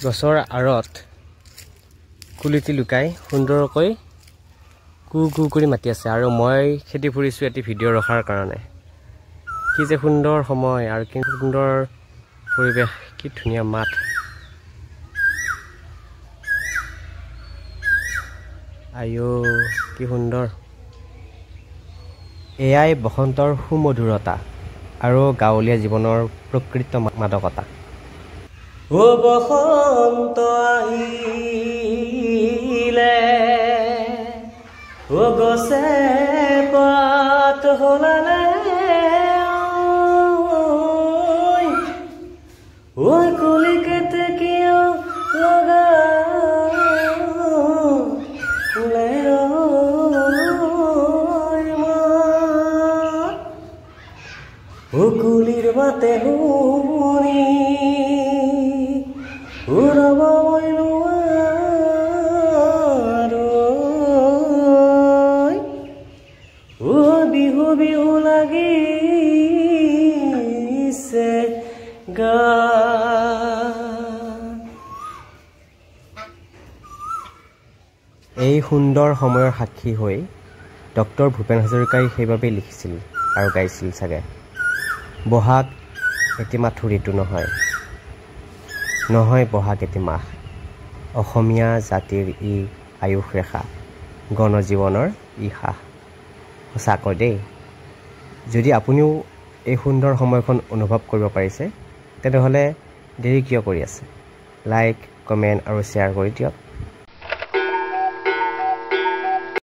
গছৰ আঁৰত কুলিটি লুকাই সুন্দৰকৈ কু কু কৰি মাতি আছে আৰু মই খেতি ফুৰিছোঁ এটি ভিডিঅ' ৰখাৰ কাৰণে। কি যে সুন্দৰ সময় আৰু কি সুন্দৰ পৰিৱেশ, কি ধুনীয়া মাত। আয়ো কি সুন্দৰ। এয়াই বসন্তৰ সুমধুৰতা আৰু গাঁৱলীয়া জীৱনৰ প্ৰকৃত মাদকতা। ও বসন্ত আহিলে, ও গছে পাত সলালে, ঐ কুলি কেতেকীয়া লগালে, ও কুলিৰ মাতে শুনি উৰব মইনো ও বিহু বিহু লাগিছে গা। এই সুন্দৰ সময়ৰ সাক্ষী হৈ ডক্টৰ ভূপেন হাজৰিকাই সেইবাবেই লিখিছিল আৰু গাইছিল চাগে, বহাগ এটি মাথো ঋতু নহয়, নহয় বহাগ এটি মাহ, অসমীয়া জাতিৰ ই আয়ুস ৰেখা, গণজীৱনৰ ই সাহ। সঁচাকৈ দেই, যদি আপুনিও এই সুন্দৰ সময়খন অনুভৱ কৰিব পাৰিছে তেনেহ'লে দেৰি কিয় কৰি আছে? লাইক, কমেণ্ট আৰু শ্বেয়াৰ কৰি দিয়ক।